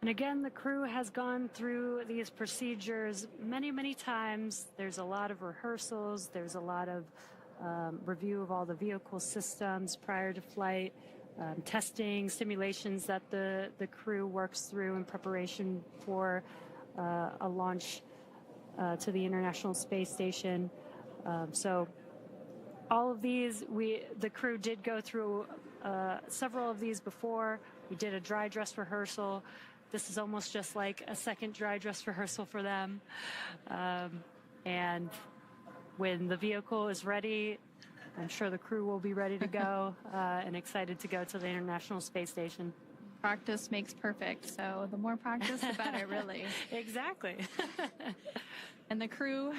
And again, the crew has gone through these procedures many, many times. There's a lot of rehearsals. There's a lot of review of all the vehicle systems prior to flight, testing, simulations that the crew works through in preparation for a launch to the International Space Station. So all of these, the crew did go through several of these before. We did a dry dress rehearsal. This is almost just like a second dry dress rehearsal for them. And when the vehicle is ready, I'm sure the crew will be ready to go and excited to go to the International Space Station. Practice makes perfect, so the more practice, the better, really. Exactly. And the crew,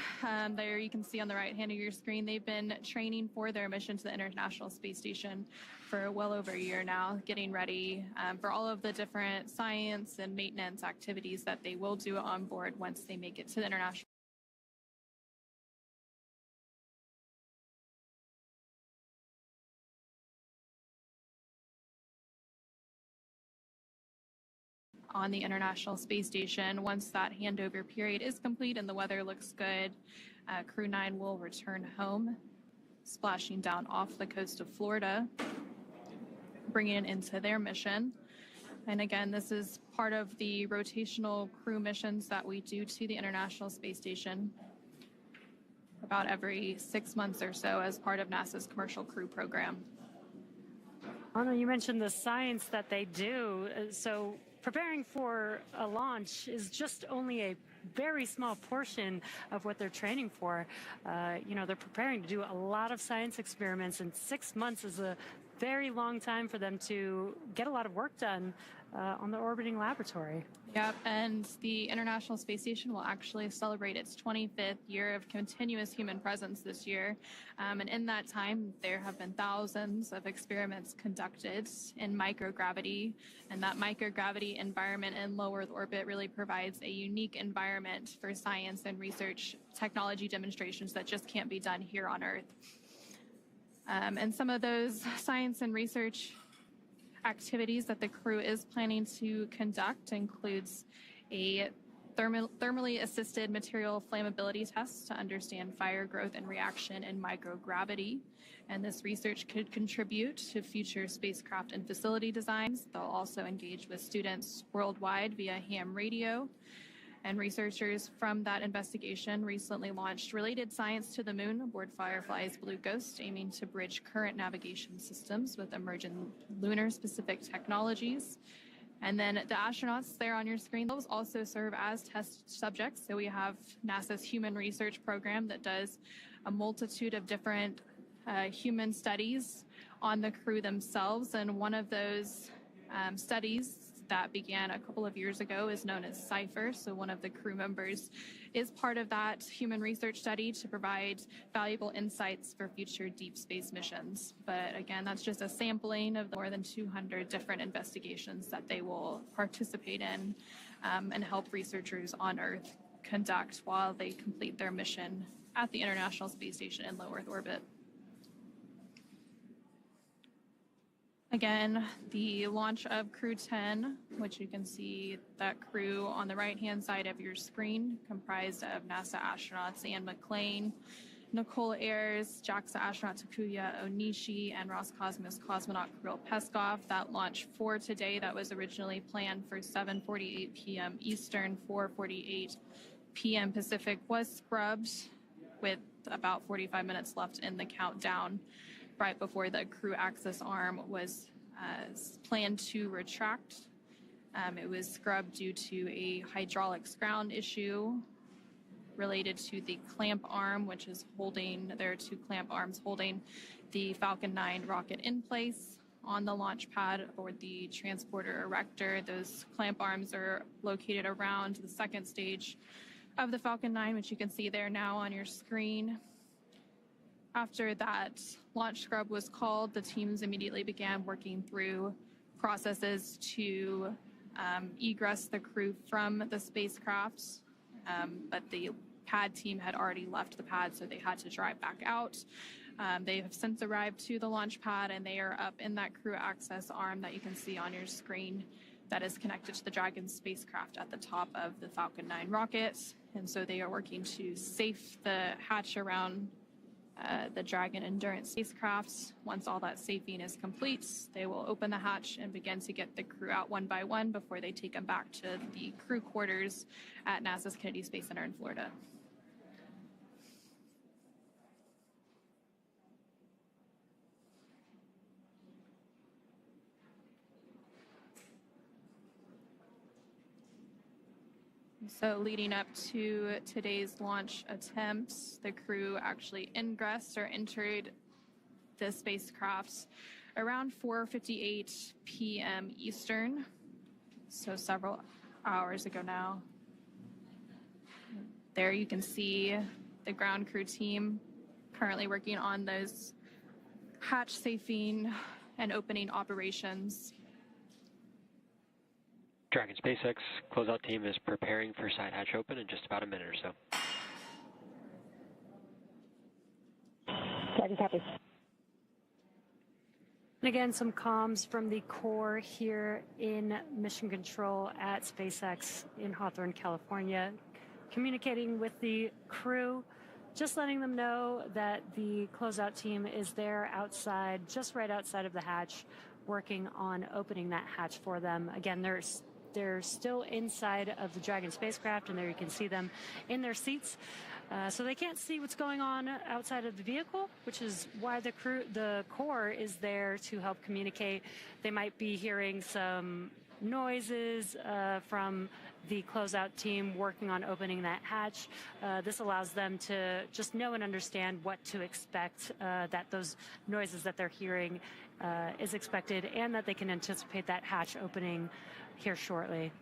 there you can see on the right hand of your screen, they've been training for their mission to the International Space Station for well over a year now, getting ready for all of the different science and maintenance activities that they will do on board once they make it to the International. On the International Space Station. Once that handover period is complete and the weather looks good, Crew 9 will return home, splashing down off the coast of Florida, bringing it into their mission. And again, this is part of the rotational crew missions that we do to the International Space Station about every 6 months or so as part of NASA's Commercial Crew Program. Anna, you mentioned the science that they do. So preparing for a launch is just only a very small portion of what they're training for. They're preparing to do a lot of science experiments, and 6 months is a very long time for them to get a lot of work done on the orbiting laboratory. Yep, and the International Space Station will actually celebrate its 25th year of continuous human presence this year. And in that time, there have been thousands of experiments conducted in microgravity. And that microgravity environment in low Earth orbit really provides a unique environment for science and research technology demonstrations that just can't be done here on Earth. And some of those science and research activities that the crew is planning to conduct includes a thermally assisted material flammability test to understand fire growth and reaction in microgravity. And this research could contribute to future spacecraft and facility designs. They'll also engage with students worldwide via ham radio. And researchers from that investigation recently launched related science to the moon aboard Firefly's Blue Ghost, aiming to bridge current navigation systems with emerging lunar-specific technologies. And then the astronauts there on your screen, those also serve as test subjects. So we have NASA's Human Research Program that does a multitude of different human studies on the crew themselves. And one of those studies that began a couple of years ago is known as CIPHER. So one of the crew members is part of that human research study to provide valuable insights for future deep space missions. But again, that's just a sampling of the more than 200 different investigations that they will participate in and help researchers on Earth conduct while they complete their mission at the International Space Station in low Earth orbit. Again, the launch of Crew 10, which you can see that crew on the right-hand side of your screen, comprised of NASA astronauts Anne McClain, Nicole Ayers, JAXA astronaut Takuya Onishi, and Roscosmos cosmonaut Kirill Peskov. That launch for today that was originally planned for 7:48 p.m. Eastern, 4:48 p.m. Pacific was scrubbed with about 45 minutes left in the countdown, right before the crew access arm was planned to retract. It was scrubbed due to a hydraulics ground issue related to the clamp arm, which is holding, there are two clamp arms holding the Falcon 9 rocket in place on the launch pad aboard the transporter erector. Those clamp arms are located around the second stage of the Falcon 9, which you can see there now on your screen. After that launch scrub was called, the teams immediately began working through processes to egress the crew from the spacecraft, but the pad team had already left the pad, so they had to drive back out. They have since arrived to the launch pad, and they are up in that crew access arm that you can see on your screen. that is connected to the Dragon spacecraft at the top of the Falcon 9 rocket. And so they are working to safe the hatch around the Dragon Endurance spacecraft. Once all that safing is complete, they will open the hatch and begin to get the crew out one by one before they take them back to the crew quarters at NASA's Kennedy Space Center in Florida. So leading up to today's launch attempts, the crew actually ingressed or entered the spacecraft around 4:58 p.m. Eastern, so several hours ago now. There you can see the ground crew team currently working on those hatch safing and opening operations. Dragon SpaceX closeout team is preparing for side hatch open in just about a minute or so. Dragon copy. And again, some comms from the core here in Mission Control at SpaceX in Hawthorne, California, communicating with the crew, just letting them know that the closeout team is there outside, just right outside of the hatch, working on opening that hatch for them. Again, they're still inside of the Dragon spacecraft, and there you can see them in their seats. So they can't see what's going on outside of the vehicle, which is why the core is there to help communicate. They might be hearing some noises from the closeout team working on opening that hatch. This allows them to just know and understand what to expect, that those noises that they're hearing is expected, and that they can anticipate that hatch opening here shortly.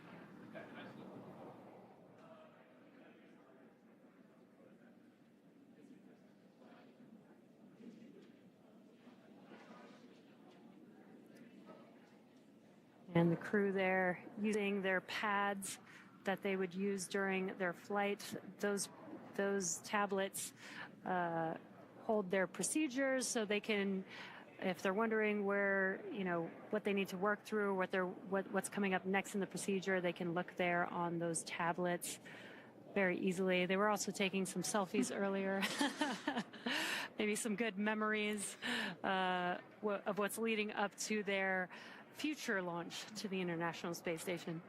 And the crew there using their pads that they would use during their flight. Those tablets hold their procedures, so they can, if they're wondering where, what they need to work through, what's coming up next in the procedure, they can look there on those tablets very easily. They were also taking some selfies earlier. Maybe some good memories of what's leading up to their future launch to the International Space Station.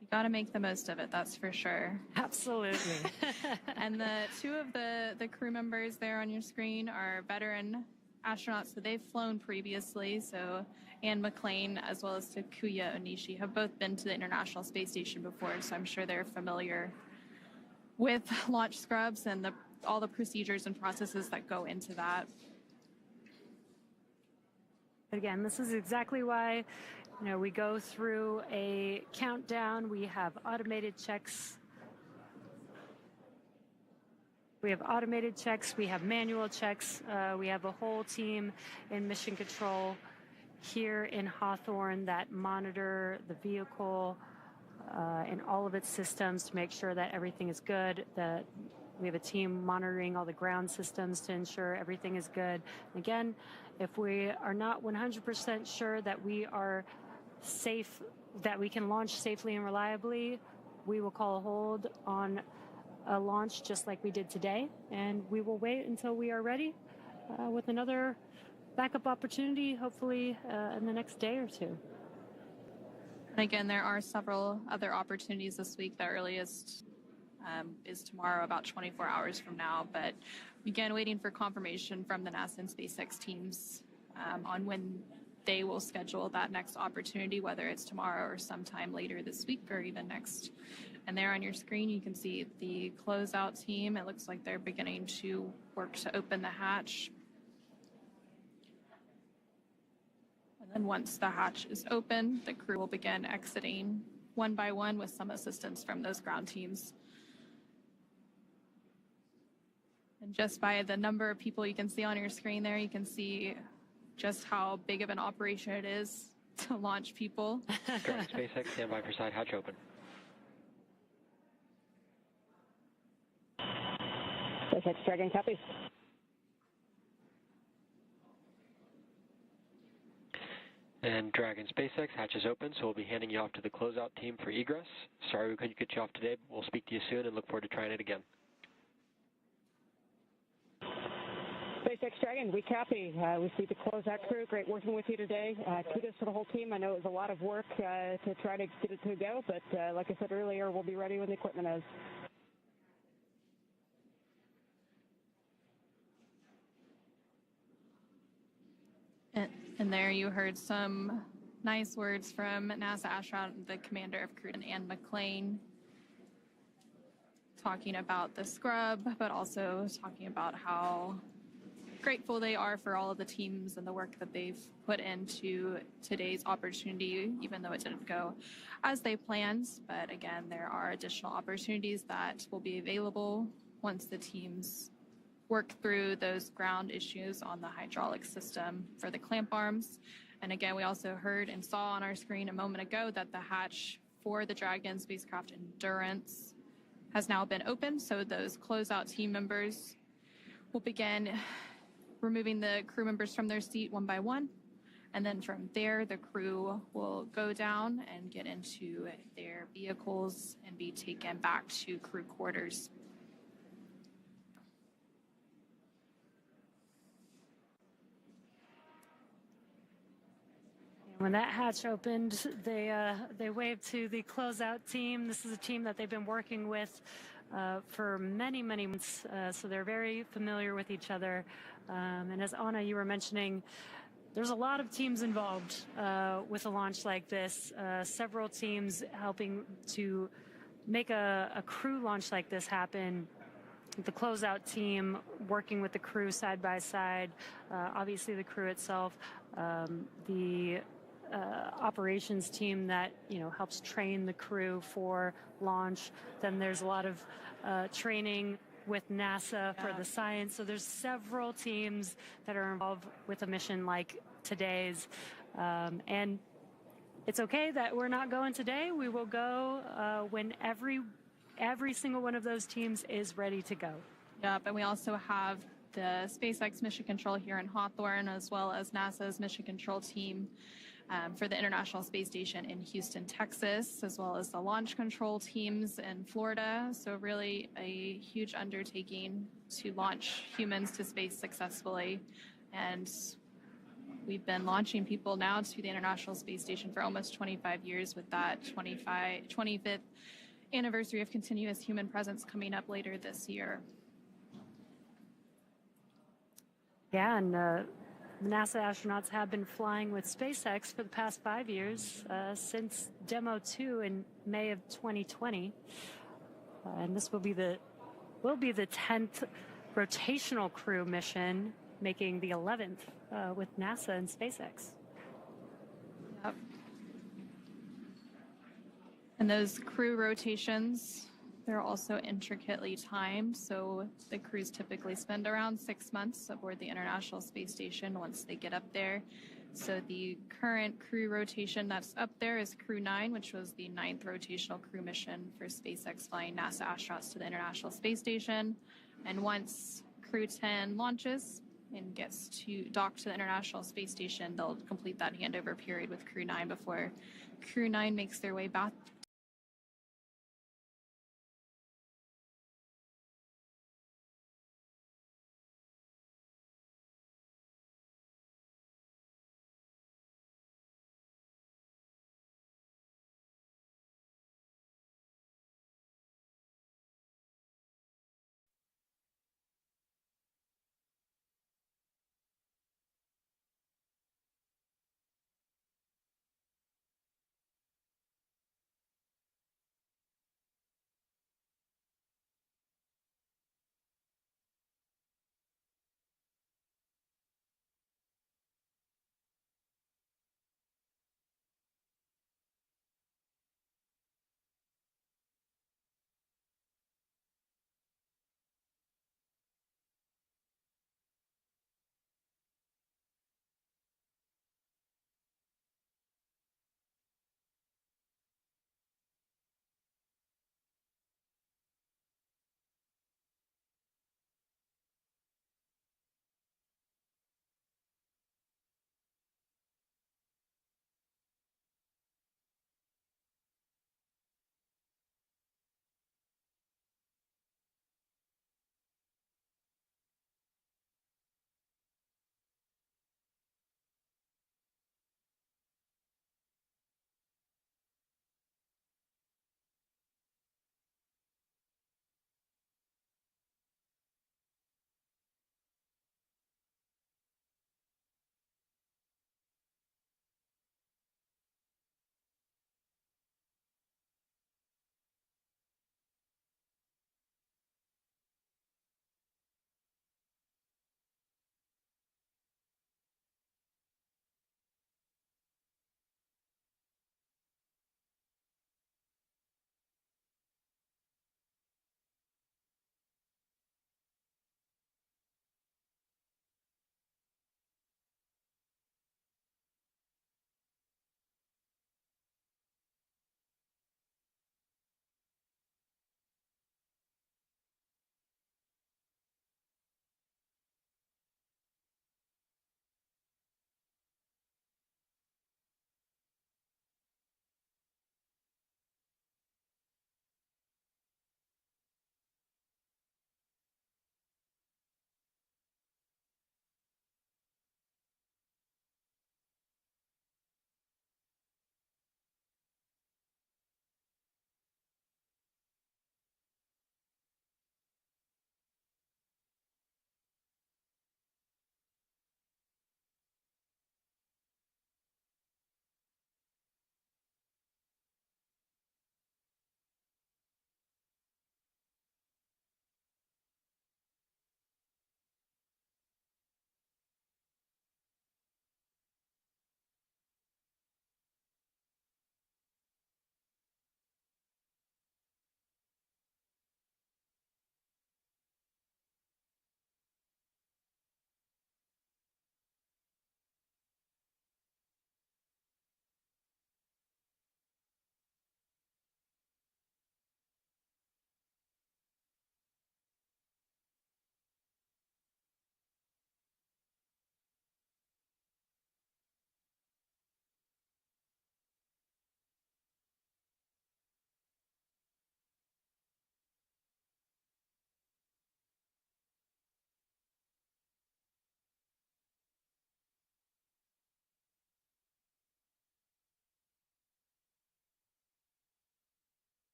You got to make the most of it, that's for sure. Absolutely. And the two of the crew members there on your screen are veteran astronauts that they've flown previously. So Anne McClain as well as Takuya Onishi have both been to the International Space Station before, so I'm sure they're familiar with launch scrubs and all the procedures and processes that go into that. Again, this is exactly why we go through a countdown. We have automated checks. We have manual checks. We have a whole team in Mission Control here in Hawthorne that monitor the vehicle and all of its systems to make sure that everything is good, that we have a team monitoring all the ground systems to ensure everything is good. Again, if we are not 100% sure that we are safe, that we can launch safely and reliably, we will call a hold on a launch just like we did today, and we will wait until we are ready with another backup opportunity, hopefully in the next day or two. And again, there are several other opportunities this week. The earliest is tomorrow, about 24 hours from now. But again, waiting for confirmation from the NASA and SpaceX teams on when they will schedule that next opportunity, whether it's tomorrow or sometime later this week or even next. And there on your screen, you can see the closeout team. It looks like they're beginning to work to open the hatch. And then once the hatch is open, the crew will begin exiting one by one with some assistance from those ground teams. And just by the number of people you can see on your screen there, you can see just how big of an operation it is to launch people. Dragon SpaceX, stand by for side hatch open. SpaceX Dragon copies. And Dragon SpaceX hatch is open, so we'll be handing you off to the closeout team for egress. Sorry we couldn't get you off today, but we'll speak to you soon and look forward to trying it again. SpaceX Dragon, we copy. We see the closeout crew. Great working with you today. Kudos to the whole team. I know it was a lot of work to try to get it to go, but like I said earlier, we'll be ready when the equipment is. And there you heard some nice words from NASA astronaut, the commander of Crew, Ann McClain, talking about the scrub, but also talking about how grateful they are for all of the teams and the work that they've put into today's opportunity, even though it didn't go as they planned. But again, there are additional opportunities that will be available once the teams work through those ground issues on the hydraulic system for the clamp arms. And again, we also heard and saw on our screen a moment ago that the hatch for the Dragon spacecraft Endurance has now been opened. So those closeout team members will begin removing the crew members from their seat one by one. And then from there, the crew will go down and get into their vehicles and be taken back to crew quarters. When that hatch opened, they waved to the closeout team. This is a team that they've been working with for many, many months, so they're very familiar with each other. And as Anna, you were mentioning, there's a lot of teams involved with a launch like this. Several teams helping to make a crew launch like this happen. The closeout team working with the crew side by side, obviously the crew itself, the operations team that helps train the crew for launch. Then there's a lot of training with NASA for the science. So there's several teams that are involved with a mission like today's, and it's okay that we're not going today. We will go when every single one of those teams is ready to go. Yep, and we also have the SpaceX Mission Control here in Hawthorne, as well as NASA's Mission Control team for the International Space Station in Houston, Texas, as well as the launch control teams in Florida. So really a huge undertaking to launch humans to space successfully. And we've been launching people now to the International Space Station for almost 25 years, with that 25th anniversary of continuous human presence coming up later this year. Yeah, and NASA astronauts have been flying with SpaceX for the past 5 years, since Demo 2 in May of 2020. And this will be the 10th rotational crew mission, making the 11th with NASA and SpaceX. Yep. And those crew rotations, they're also intricately timed. So the crews typically spend around 6 months aboard the International Space Station once they get up there. So the current crew rotation that's up there is Crew 9, which was the 9th rotational crew mission for SpaceX flying NASA astronauts to the International Space Station. And once Crew 10 launches and gets to dock to the International Space Station, they'll complete that handover period with Crew 9 before Crew 9 makes their way